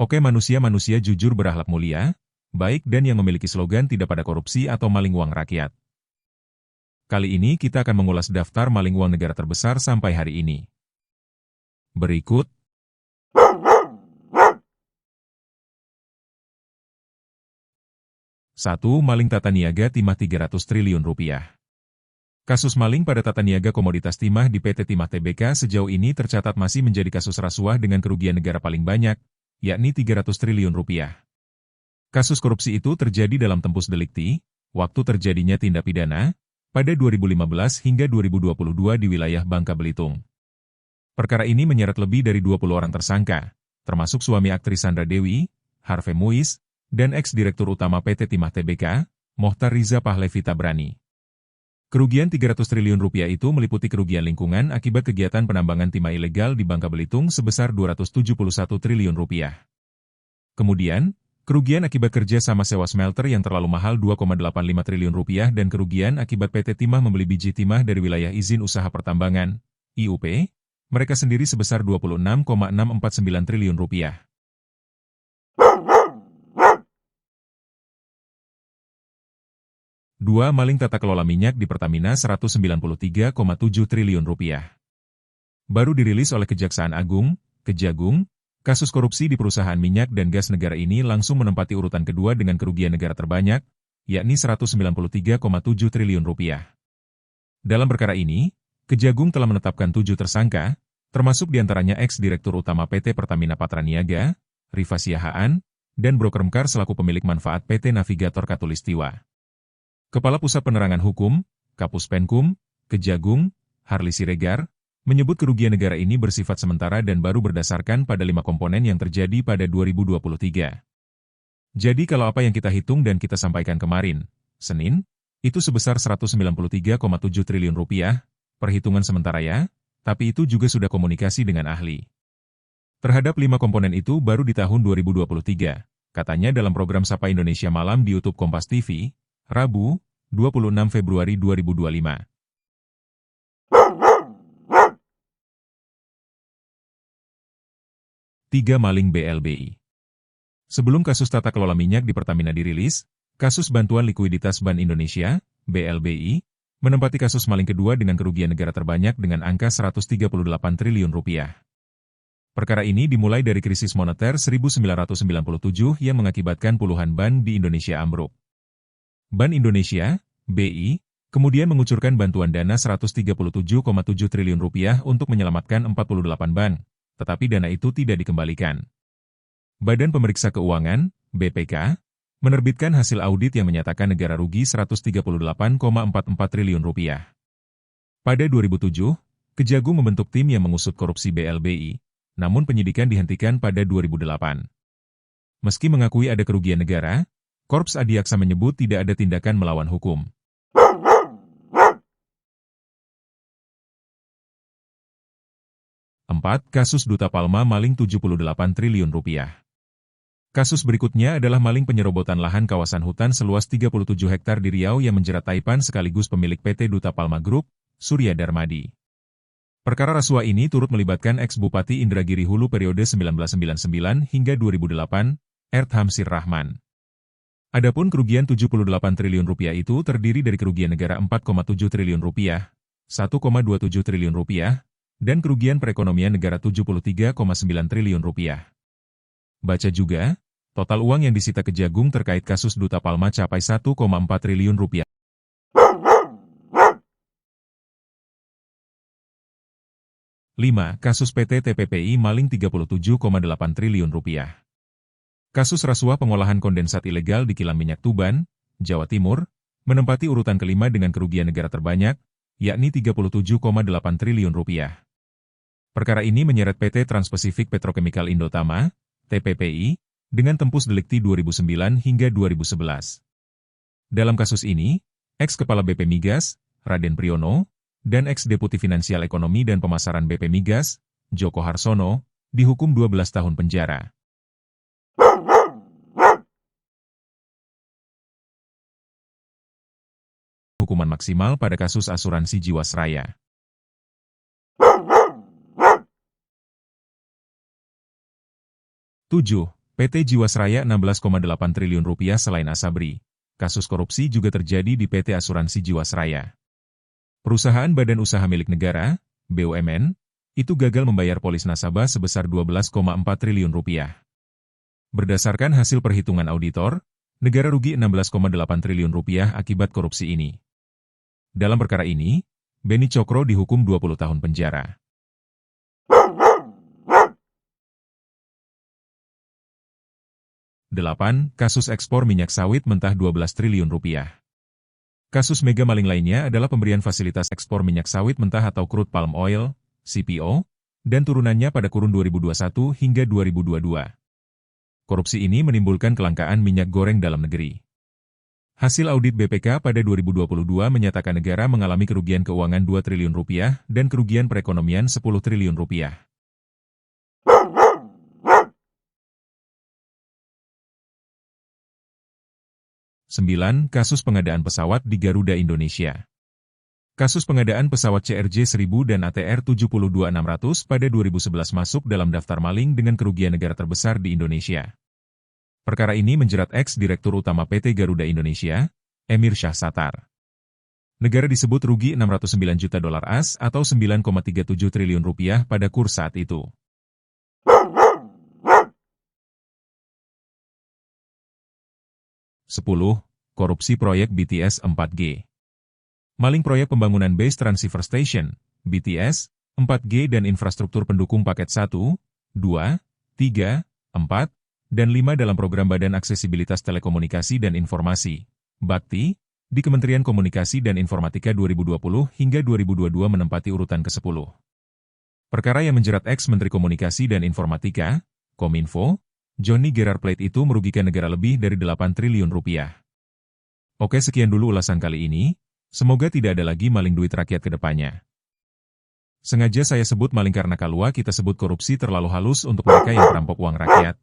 Oke, manusia-manusia jujur berakhlak mulia, baik dan yang memiliki slogan tidak pada korupsi atau maling uang rakyat. Kali ini kita akan mengulas daftar maling uang negara terbesar sampai hari ini. Berikut. 1. Maling tata niaga timah 300 triliun rupiah. Kasus maling pada tata niaga komoditas timah di PT Timah Tbk sejauh ini tercatat masih menjadi kasus rasuah dengan kerugian negara paling banyak, yakni 300 triliun rupiah. Kasus korupsi itu terjadi dalam tempus delikti, waktu terjadinya tindak pidana, pada 2015 hingga 2022 di wilayah Bangka Belitung. Perkara ini menyeret lebih dari 20 orang tersangka, termasuk suami aktris Sandra Dewi, Harvey Muiz, dan ex-direktur utama PT Timah Tbk, Mohtar Riza Pahlevi Tabrani. Kerugian 300 triliun rupiah itu meliputi kerugian lingkungan akibat kegiatan penambangan timah ilegal di Bangka Belitung sebesar 271 triliun rupiah. Kemudian, kerugian akibat kerja sama sewa smelter yang terlalu mahal 2,85 triliun rupiah dan kerugian akibat PT Timah membeli biji timah dari wilayah izin usaha pertambangan, IUP, mereka sendiri sebesar 26,649 triliun rupiah. 2. Maling tata kelola minyak di Pertamina 193,7 triliun rupiah. Baru dirilis oleh Kejaksaan Agung, Kejagung, kasus korupsi di perusahaan minyak dan gas negara ini langsung menempati urutan kedua dengan kerugian negara terbanyak, yakni 193,7 triliun rupiah. Dalam perkara ini, Kejagung telah menetapkan 7 tersangka, termasuk diantaranya ex-direktur utama PT Pertamina Patraniaga, Rifa Siahaan, dan broker Mekar selaku pemilik manfaat PT Navigator Katulistiwa. Kepala Pusat Penerangan Hukum, Kapus Penkum, Kejagung, Harli Siregar, menyebut kerugian negara ini bersifat sementara dan baru berdasarkan pada 5 komponen yang terjadi pada 2023. Jadi kalau apa yang kita hitung dan kita sampaikan kemarin, Senin, itu sebesar 193,7 triliun rupiah, perhitungan sementara ya, tapi itu juga sudah komunikasi dengan ahli. Terhadap 5 komponen itu baru di tahun 2023, katanya dalam program Sapa Indonesia Malam di YouTube Kompas TV, Rabu, 26 Februari 2025. Tiga maling BLBI. Sebelum kasus tata kelola minyak di Pertamina dirilis, kasus bantuan likuiditas Bank Indonesia, BLBI, menempati kasus maling kedua dengan kerugian negara terbanyak dengan angka 138 triliun rupiah. Perkara ini dimulai dari krisis moneter 1997 yang mengakibatkan puluhan bank di Indonesia ambruk. Bank Indonesia, BI, kemudian mengucurkan bantuan dana 137,7 triliun rupiah untuk menyelamatkan 48 bank, tetapi dana itu tidak dikembalikan. Badan Pemeriksa Keuangan, BPK, menerbitkan hasil audit yang menyatakan negara rugi 138,44 triliun rupiah. Pada 2007, Kejagung membentuk tim yang mengusut korupsi BLBI, namun penyidikan dihentikan pada 2008. Meski mengakui ada kerugian negara, Korps Adiaksa menyebut tidak ada tindakan melawan hukum. 4. Kasus Duta Palma maling 78 triliun rupiah. Kasus berikutnya adalah maling penyerobotan lahan kawasan hutan seluas 37 hektar di Riau yang menjerat Taipan sekaligus pemilik PT Duta Palma Group, Surya Darmadi. Perkara rasuah ini turut melibatkan ex-Bupati Indragiri Hulu periode 1999 hingga 2008, Ert Hamsir Rahman. Adapun kerugian 78 triliun rupiah itu terdiri dari kerugian negara 4,7 triliun rupiah, 1,27 triliun rupiah, dan kerugian perekonomian negara 73,9 triliun rupiah. Baca juga, total uang yang disita Kejagung terkait kasus Duta Palma capai 1,4 triliun rupiah. 5. Kasus PT TPPI maling 37,8 triliun rupiah. Kasus rasuah pengolahan kondensat ilegal di kilang minyak Tuban, Jawa Timur, menempati urutan kelima dengan kerugian negara terbanyak, yakni 37,8 triliun rupiah. Perkara ini menyeret PT Trans-Pasifik Petrochemical Indotama, TPPI, dengan tempus delikti 2009 hingga 2011. Dalam kasus ini, ex-Kepala BP Migas, Raden Priyono, dan ex-Deputi Finansial Ekonomi dan Pemasaran BP Migas, Joko Harsono, dihukum 12 tahun penjara. Hukuman maksimal pada kasus asuransi Jiwasraya. 7. PT Jiwasraya 16,8 triliun rupiah. Selain Asabri, kasus korupsi juga terjadi di PT Asuransi Jiwasraya. Perusahaan badan usaha milik negara, BUMN, itu gagal membayar polis nasabah sebesar 12,4 triliun rupiah. Berdasarkan hasil perhitungan auditor, negara rugi 16,8 triliun rupiah akibat korupsi ini. Dalam perkara ini, Beni Cokro dihukum 20 tahun penjara. Kasus ekspor minyak sawit mentah 12 triliun rupiah. Kasus mega maling lainnya adalah pemberian fasilitas ekspor minyak sawit mentah atau crude palm oil, CPO, dan turunannya pada kurun 2021 hingga 2022. Korupsi ini menimbulkan kelangkaan minyak goreng dalam negeri. Hasil audit BPK pada 2022 menyatakan negara mengalami kerugian keuangan 2 triliun rupiah dan kerugian perekonomian 10 triliun rupiah. Kasus pengadaan pesawat di Garuda Indonesia. Kasus pengadaan pesawat CRJ-1000 dan ATR 72600 pada 2011 masuk dalam daftar maling dengan kerugian negara terbesar di Indonesia. Perkara ini menjerat ex-direktur utama PT Garuda Indonesia, Emir Syahsatar. Negara disebut rugi 609 juta dolar AS atau 9,37 triliun rupiah pada kurs saat itu. Korupsi proyek BTS 4G. Maling proyek pembangunan Base Transceiver Station, BTS, 4G dan infrastruktur pendukung paket 1, 2, 3, 4, dan 5 dalam program Badan Aksesibilitas Telekomunikasi dan Informasi, BAKTI, di Kementerian Komunikasi dan Informatika 2020 hingga 2022 menempati urutan ke-10. Perkara yang menjerat ex-Menteri Komunikasi dan Informatika, Kominfo, Johnny Gerard Plate itu merugikan negara lebih dari 8 triliun rupiah. Oke, sekian dulu ulasan kali ini. Semoga tidak ada lagi maling duit rakyat ke depannya. Sengaja saya sebut maling karena kalau kita sebut korupsi terlalu halus untuk mereka yang merampok uang rakyat.